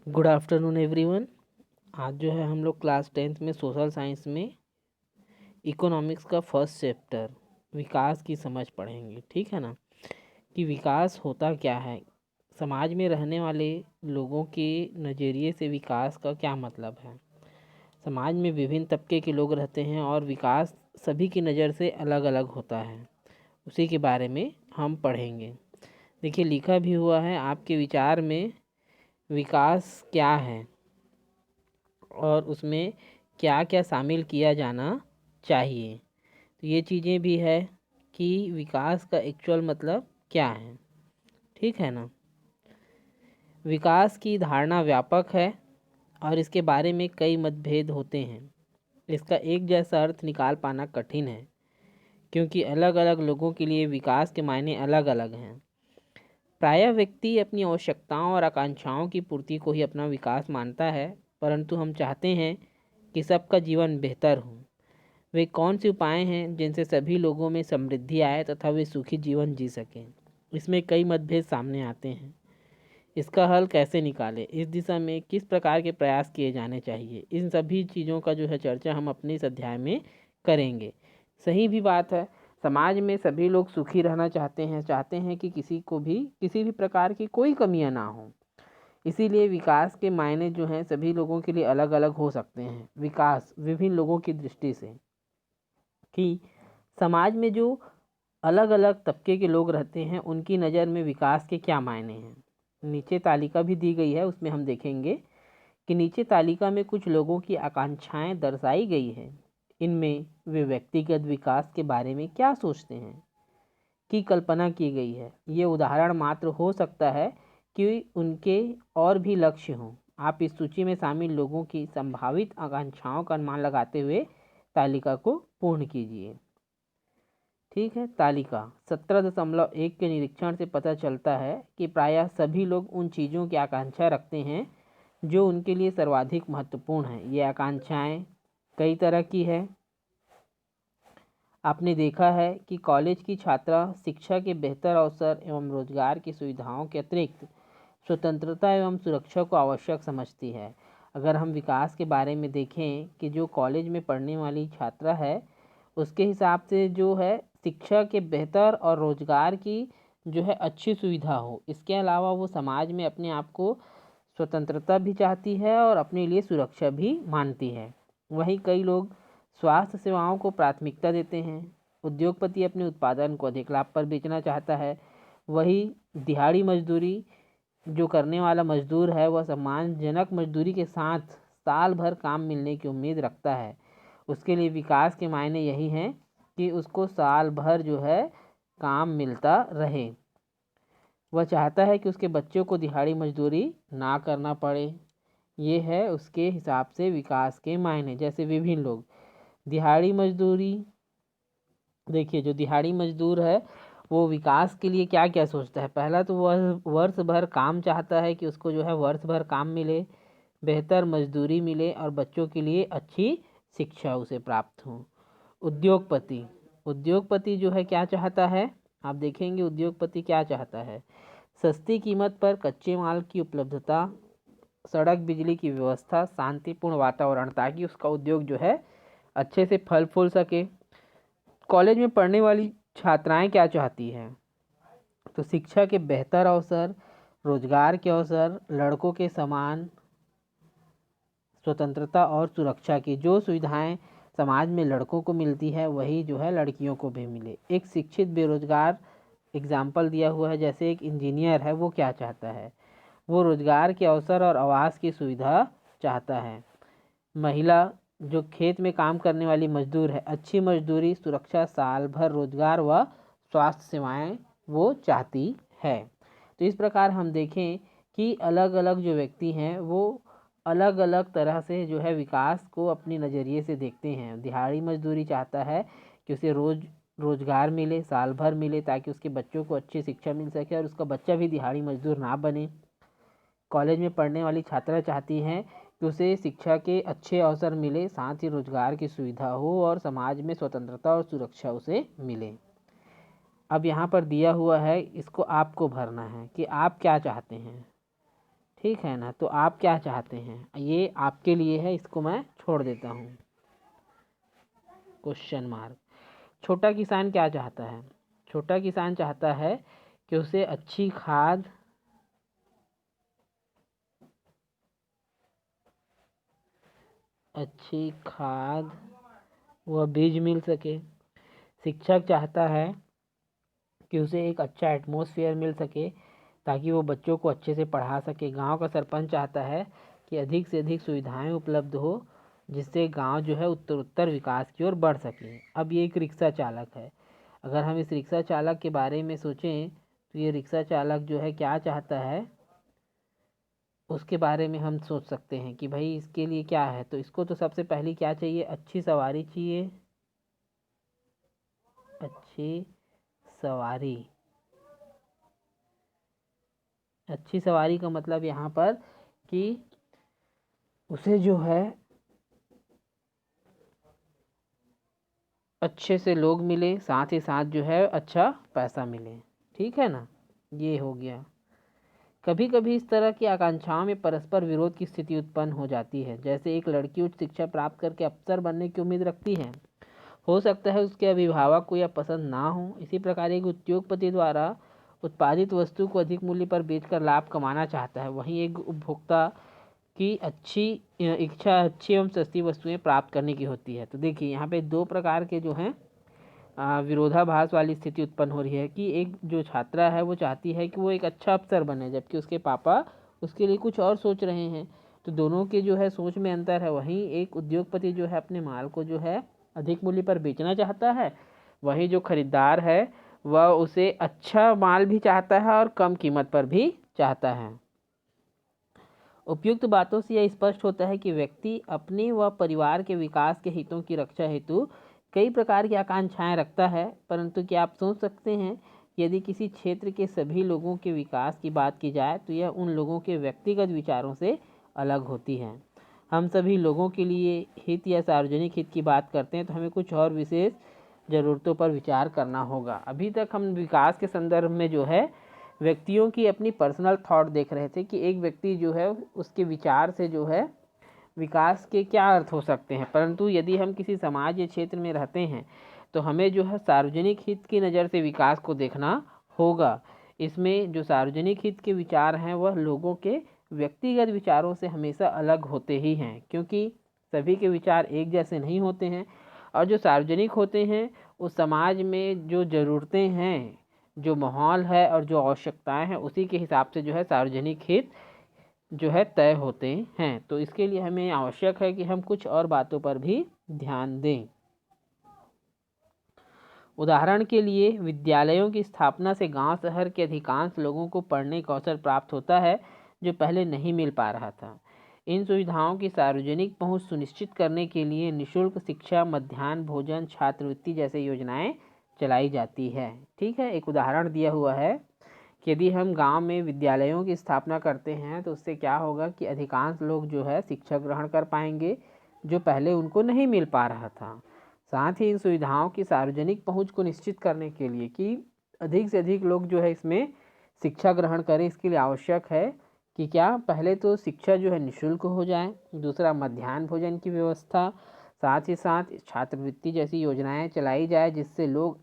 Good afternoon everyone. आज जो है हम लोग क्लास 10th में सोशल साइंस में इकोनॉमिक्स का फर्स्ट चैप्टर विकास की समझ पढ़ेंगे। ठीक है ना, कि विकास होता क्या है, समाज में रहने वाले लोगों के नज़रिए से विकास का क्या मतलब है। समाज में विभिन्न तबके के लोग रहते हैं और विकास सभी की नज़र से अलग अलग होता है, उसी के बारे में हम पढ़ेंगे। देखिए, लिखा भी हुआ है, आपके विचार में विकास क्या है और उसमें क्या क्या शामिल किया जाना चाहिए। तो ये चीज़ें भी है कि विकास का एक्चुअल मतलब क्या है। ठीक है ना, विकास की धारणा व्यापक है और इसके बारे में कई मतभेद होते हैं। इसका एक जैसा अर्थ निकाल पाना कठिन है, क्योंकि अलग अलग लोगों के लिए विकास के मायने अलग अलग हैं। प्रायः व्यक्ति अपनी आवश्यकताओं और आकांक्षाओं की पूर्ति को ही अपना विकास मानता है, परंतु हम चाहते हैं कि सबका जीवन बेहतर हो। वे कौन से उपाय हैं जिनसे सभी लोगों में समृद्धि आए तथा वे सुखी जीवन जी सकें। इसमें कई मतभेद सामने आते हैं। इसका हल कैसे निकालें, इस दिशा में किस प्रकार के प्रयास किए जाने चाहिए, इन सभी चीज़ों का जो है चर्चा हम अपने इस अध्याय में करेंगे। सही भी बात है, समाज में सभी लोग सुखी रहना चाहते हैं कि किसी को भी किसी भी प्रकार की कोई कमियां ना हो। इसीलिए विकास के मायने जो हैं सभी लोगों के लिए अलग अलग हो सकते हैं। विकास विभिन्न लोगों की दृष्टि से, कि समाज में जो अलग अलग तबके के लोग रहते हैं उनकी नज़र में विकास के क्या मायने हैं। नीचे तालिका भी दी गई है, उसमें हम देखेंगे कि नीचे तालिका में कुछ लोगों की आकांक्षाएं दर्शाई गई है। इनमें वे व्यक्तिगत विकास के बारे में क्या सोचते हैं की कल्पना की गई है। ये उदाहरण मात्र हो सकता है कि उनके और भी लक्ष्य हों। आप इस सूची में शामिल लोगों की संभावित आकांक्षाओं का अनुमान लगाते हुए तालिका को पूर्ण कीजिए। ठीक है, तालिका 17.1 के निरीक्षण से पता चलता है कि प्रायः सभी लोग उन चीज़ों की आकांक्षा रखते हैं जो उनके लिए सर्वाधिक महत्वपूर्ण है। ये आकांक्षाएं कई तरह की है। आपने देखा है कि कॉलेज की छात्रा शिक्षा के बेहतर अवसर एवं रोजगार की सुविधाओं के अतिरिक्त स्वतंत्रता एवं सुरक्षा को आवश्यक समझती है। अगर हम विकास के बारे में देखें कि जो कॉलेज में पढ़ने वाली छात्रा है उसके हिसाब से जो है शिक्षा के बेहतर और रोजगार की जो है अच्छी सुविधा हो। इसके अलावा वो समाज में अपने आप को स्वतंत्रता भी चाहती है और अपने लिए सुरक्षा भी मानती है। वहीं कई लोग स्वास्थ्य सेवाओं को प्राथमिकता देते हैं। उद्योगपति अपने उत्पादन को अधिक लाभ पर बेचना चाहता है। वही दिहाड़ी मजदूरी जो करने वाला मजदूर है वह सम्मानजनक मजदूरी के साथ साल भर काम मिलने की उम्मीद रखता है। उसके लिए विकास के मायने यही हैं कि उसको साल भर जो है काम मिलता रहे। वह चाहता है कि उसके बच्चों को दिहाड़ी मजदूरी ना करना पड़े। ये है उसके हिसाब से विकास के मायने। जैसे विभिन्न लोग दिहाड़ी मजदूरी, देखिए जो दिहाड़ी मजदूर है वो विकास के लिए क्या क्या सोचता है। पहला तो वह वर्ष भर काम चाहता है कि उसको जो है वर्ष भर काम मिले, बेहतर मजदूरी मिले और बच्चों के लिए अच्छी शिक्षा उसे प्राप्त हो। उद्योगपति उद्योगपति जो है क्या चाहता है, आप देखेंगे उद्योगपति क्या चाहता है। सस्ती कीमत पर कच्चे माल की उपलब्धता, सड़क बिजली की व्यवस्था, शांतिपूर्ण वातावरण, ताकि उसका उद्योग जो है अच्छे से फल फूल सके। कॉलेज में पढ़ने वाली छात्राएं क्या चाहती हैं, तो शिक्षा के बेहतर अवसर, रोजगार के अवसर, लड़कों के समान स्वतंत्रता और सुरक्षा की जो सुविधाएं समाज में लड़कों को मिलती है वही जो है लड़कियों को भी मिले। एक शिक्षित बेरोजगार एग्जाम्पल दिया हुआ है, जैसे एक इंजीनियर है, वो क्या चाहता है, वो रोजगार के अवसर और आवास की सुविधा चाहता है। महिला जो खेत में काम करने वाली मजदूर है, अच्छी मजदूरी, सुरक्षा, साल भर रोजगार व स्वास्थ्य सेवाएं वो चाहती है। तो इस प्रकार हम देखें कि अलग अलग जो व्यक्ति हैं वो अलग अलग तरह से जो है विकास को अपने नज़रिए से देखते हैं। दिहाड़ी मजदूरी चाहता है कि उसे रोजगार मिले, साल भर मिले, ताकि उसके बच्चों को अच्छी शिक्षा मिल सके और उसका बच्चा भी दिहाड़ी मजदूर ना बने। कॉलेज में पढ़ने वाली छात्रा चाहती हैं कि उसे शिक्षा के अच्छे अवसर मिले, साथ ही रोजगार की सुविधा हो और समाज में स्वतंत्रता और सुरक्षा उसे मिले। अब यहाँ पर दिया हुआ है, इसको आपको भरना है कि आप क्या चाहते हैं। ठीक है ना। तो आप क्या चाहते हैं, ये आपके लिए है, इसको मैं छोड़ देता हूँ क्वेश्चन मार्क। छोटा किसान क्या चाहता है? छोटा किसान चाहता है कि उसे अच्छी खाद व बीज मिल सके। शिक्षक चाहता है कि उसे एक अच्छा एटमॉस्फेयर मिल सके ताकि वो बच्चों को अच्छे से पढ़ा सके। गांव का सरपंच चाहता है कि अधिक से अधिक सुविधाएं उपलब्ध हो जिससे गांव जो है उत्तरोत्तर विकास की ओर बढ़ सके। अब ये एक रिक्शा चालक है। अगर हम इस रिक्शा चालक के बारे में सोचें तो ये रिक्शा चालक जो है क्या चाहता है, उसके बारे में हम सोच सकते हैं कि भाई इसके लिए क्या है। तो इसको तो सबसे पहले क्या चाहिए, अच्छी सवारी चाहिए। अच्छी सवारी। अच्छी सवारी का मतलब यहाँ पर कि उसे जो है अच्छे से लोग मिले, साथ ही साथ जो है अच्छा पैसा मिले। ठीक है ना, ये हो गया। कभी कभी इस तरह की आकांक्षाओं में परस्पर विरोध की स्थिति उत्पन्न हो जाती है। जैसे एक लड़की उच्च शिक्षा प्राप्त करके अफसर बनने की उम्मीद रखती है, हो सकता है उसके अभिभावक को यह पसंद ना हो। इसी प्रकार एक उद्योगपति द्वारा उत्पादित वस्तु को अधिक मूल्य पर बेचकर लाभ कमाना चाहता है, वहीं एक उपभोक्ता की इच्छा अच्छी एवं सस्ती वस्तुएं प्राप्त करने की होती है। तो देखिए यहाँ पे दो प्रकार के जो हैं विरोधाभास वाली स्थिति उत्पन्न हो रही है कि एक जो छात्रा है वो चाहती है कि वो एक अच्छा अफसर बने, जबकि उसके पापा उसके लिए कुछ और सोच रहे हैं। तो दोनों के जो है सोच में अंतर है। वहीं एक उद्योगपति जो है अपने माल को जो है अधिक मूल्य पर बेचना चाहता है, वहीं जो खरीदार है वह उसे अच्छा माल भी चाहता है और कम कीमत पर भी चाहता है। उपयुक्त बातों से यह स्पष्ट होता है कि व्यक्ति अपने व परिवार के विकास के हितों की रक्षा हेतु कई प्रकार की आकांक्षाएं रखता है। परंतु क्या आप सोच सकते हैं, यदि किसी क्षेत्र के सभी लोगों के विकास की बात की जाए तो यह उन लोगों के व्यक्तिगत विचारों से अलग होती है। हम सभी लोगों के लिए हित या सार्वजनिक हित की बात करते हैं तो हमें कुछ और विशेष ज़रूरतों पर विचार करना होगा। अभी तक हम विकास के संदर्भ में जो है व्यक्तियों की अपनी पर्सनल थॉट देख रहे थे कि एक व्यक्ति जो है उसके विचार से जो है विकास के क्या अर्थ हो सकते हैं। परंतु यदि हम किसी समाज या क्षेत्र में रहते हैं तो हमें जो है सार्वजनिक हित की नज़र से विकास को देखना होगा। इसमें जो सार्वजनिक हित के विचार हैं वह लोगों के व्यक्तिगत विचारों से हमेशा अलग होते ही हैं, क्योंकि सभी के विचार एक जैसे नहीं होते हैं। और जो सार्वजनिक होते हैं उस समाज में जो ज़रूरतें हैं, जो माहौल है और जो आवश्यकताएं हैं, उसी के हिसाब से जो है सार्वजनिक हित जो है तय होते हैं। तो इसके लिए हमें आवश्यक है कि हम कुछ और बातों पर भी ध्यान दें। उदाहरण के लिए विद्यालयों की स्थापना से गांव शहर के अधिकांश लोगों को पढ़ने का अवसर प्राप्त होता है जो पहले नहीं मिल पा रहा था। इन सुविधाओं की सार्वजनिक पहुंच सुनिश्चित करने के लिए निःशुल्क शिक्षा, मध्याह्न भोजन, छात्रवृत्ति जैसे योजनाएं चलाई जाती है। ठीक है, एक उदाहरण दिया हुआ है कि यदि हम गांव में विद्यालयों की स्थापना करते हैं तो उससे क्या होगा कि अधिकांश लोग जो है शिक्षा ग्रहण कर पाएंगे जो पहले उनको नहीं मिल पा रहा था। साथ ही इन सुविधाओं की सार्वजनिक पहुंच को निश्चित करने के लिए कि अधिक से अधिक लोग जो है इसमें शिक्षा ग्रहण करें, इसके लिए आवश्यक है कि क्या, पहले तो शिक्षा जो है निःशुल्क हो जाए, दूसरा मध्याह्न भोजन की व्यवस्था, साथ ही साथ छात्रवृत्ति जैसी योजनाएं चलाई जाए जिससे लोग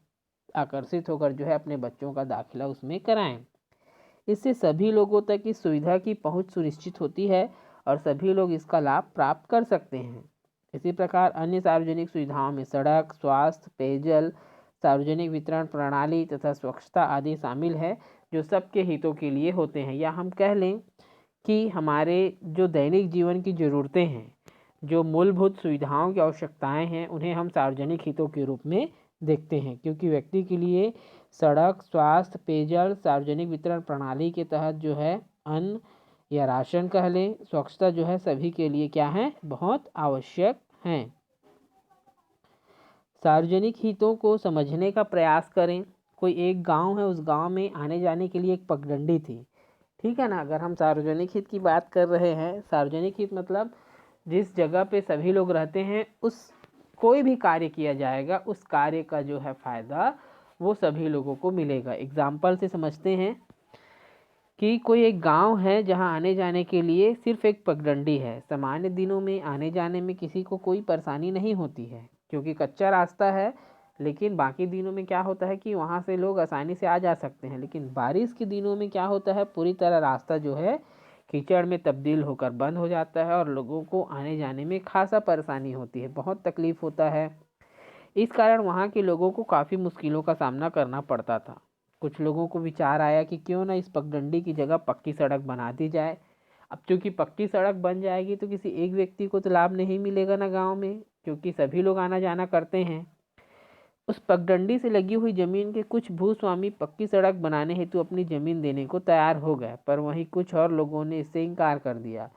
आकर्षित होकर जो है अपने बच्चों का दाखिला उसमें कराएं। इससे सभी लोगों तक इस सुविधा की पहुंच सुनिश्चित होती है और सभी लोग इसका लाभ प्राप्त कर सकते हैं। इसी प्रकार अन्य सार्वजनिक सुविधाओं में सड़क, स्वास्थ्य, पेयजल, सार्वजनिक वितरण प्रणाली तथा स्वच्छता आदि शामिल है जो सबके हितों के लिए होते हैं। या हम कह लें कि हमारे जो दैनिक जीवन की ज़रूरतें हैं, जो मूलभूत सुविधाओं की आवश्यकताएं हैं, उन्हें हम सार्वजनिक हितों के रूप में देखते हैं, क्योंकि व्यक्ति के लिए सड़क, स्वास्थ्य, पेयजल, सार्वजनिक वितरण प्रणाली के तहत जो है अन्न या राशन कह लें, स्वच्छता जो है सभी के लिए क्या है, बहुत आवश्यक हैं। सार्वजनिक हितों को समझने का प्रयास करें। कोई एक गांव है, उस गांव में आने जाने के लिए एक पगडंडी थी। ठीक है ना, अगर हम सार्वजनिक हित की बात कर रहे हैं, सार्वजनिक हित मतलब जिस जगह पे सभी लोग रहते हैं उस कोई भी कार्य किया जाएगा उस कार्य का जो है फ़ायदा वो सभी लोगों को मिलेगा। एग्जाम्पल से समझते हैं कि कोई एक गांव है जहां आने जाने के लिए सिर्फ एक पगडंडी है। सामान्य दिनों में आने जाने में किसी को कोई परेशानी नहीं होती है क्योंकि कच्चा रास्ता है। लेकिन बाकी दिनों में क्या होता है कि वहां से लोग आसानी से आ जा सकते हैं। लेकिन बारिश के दिनों में क्या होता है, पूरी तरह रास्ता जो है कीचड़ में तब्दील होकर बंद हो जाता है और लोगों को आने जाने में खासा परेशानी होती है, बहुत तकलीफ होता है। इस कारण वहाँ के लोगों को काफ़ी मुश्किलों का सामना करना पड़ता था। कुछ लोगों को विचार आया कि क्यों ना इस पगडंडी की जगह पक्की सड़क बना दी जाए। अब चूंकि पक्की सड़क बन जाएगी तो किसी एक व्यक्ति को तो लाभ नहीं मिलेगा ना गांव में, क्योंकि सभी लोग आना जाना करते हैं। उस पगडंडी से लगी हुई जमीन के कुछ भूस्वामी पक्की सड़क बनाने हेतु अपनी जमीन देने को तैयार हो गए, पर वहीं कुछ और लोगों ने इससे इनकार कर दिया।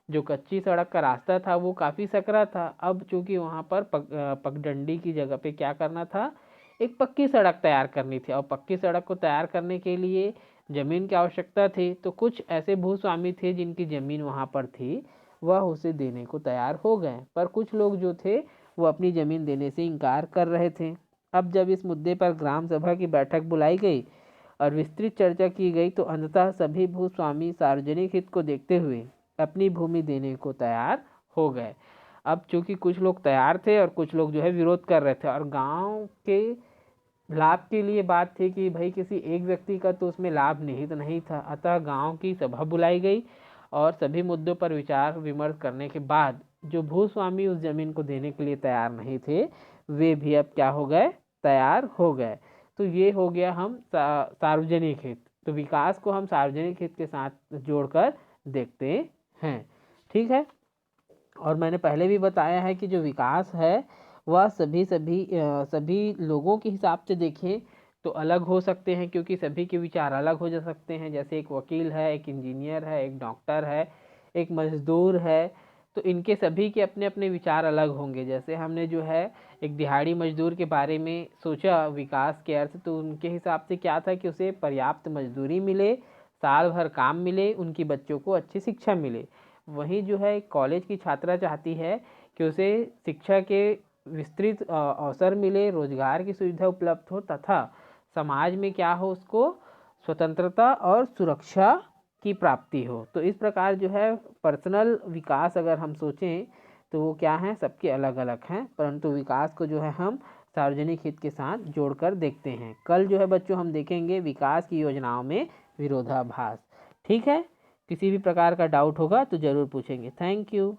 जो कच्ची सड़क का रास्ता था वो काफ़ी सकरा था। अब चूंकि वहाँ पर पगडंडी की जगह पे क्या करना था, एक पक्की सड़क तैयार करनी थी, और पक्की सड़क को तैयार करने के लिए ज़मीन की आवश्यकता थी। तो कुछ ऐसे भूस्वामी थे जिनकी ज़मीन वहाँ पर थी, वह उसे देने को तैयार हो गए, पर कुछ लोग जो थे वो अपनी ज़मीन देने से इनकार कर रहे थे। अब जब इस मुद्दे पर ग्राम सभा की बैठक बुलाई गई और विस्तृत चर्चा की गई तो अंततः सभी भूस्वामी सार्वजनिक हित को देखते हुए अपनी भूमि देने को तैयार हो गए। अब चूंकि कुछ लोग तैयार थे और कुछ लोग जो है विरोध कर रहे थे, और गांव के लाभ के लिए बात थी कि भाई किसी एक व्यक्ति का तो उसमें लाभ निहित नहीं था। अतः गांव की सभा बुलाई गई और सभी मुद्दों पर विचार विमर्श करने के बाद जो भूस्वामी उस जमीन को देने के लिए तैयार नहीं थे, वे भी अब क्या हो गए, तैयार हो गए। तो ये हो गया हम सार्वजनिक हित। तो विकास को हम सार्वजनिक हित के साथ जोड़कर देखते हैं। ठीक है। और मैंने पहले भी बताया है कि जो विकास है वह सभी लोगों के हिसाब से देखें तो अलग हो सकते हैं, क्योंकि सभी के विचार अलग हो जा सकते हैं। जैसे एक वकील है, एक इंजीनियर है, एक डॉक्टर है, एक मजदूर है, तो इनके सभी के अपने अपने विचार अलग होंगे। जैसे हमने जो है एक दिहाड़ी मजदूर के बारे में सोचा विकास के अर्थ, तो उनके हिसाब से क्या था कि उसे पर्याप्त मजदूरी मिले, साल भर काम मिले, उनकी बच्चों को अच्छी शिक्षा मिले। वहीं जो है कॉलेज की छात्रा चाहती है कि उसे शिक्षा के विस्तृत अवसर मिले, रोजगार की सुविधा उपलब्ध हो तथा समाज में क्या हो, उसको स्वतंत्रता और सुरक्षा की प्राप्ति हो। तो इस प्रकार जो है पर्सनल विकास अगर हम सोचें तो वो क्या है, सबके अलग अलग हैं, परंतु विकास को जो है हम सार्वजनिक हित के साथ जोड़कर देखते हैं। कल जो है बच्चों हम देखेंगे विकास की योजनाओं में विरोधाभास। ठीक है। किसी भी प्रकार का डाउट होगा तो ज़रूर पूछेंगे। Thank you.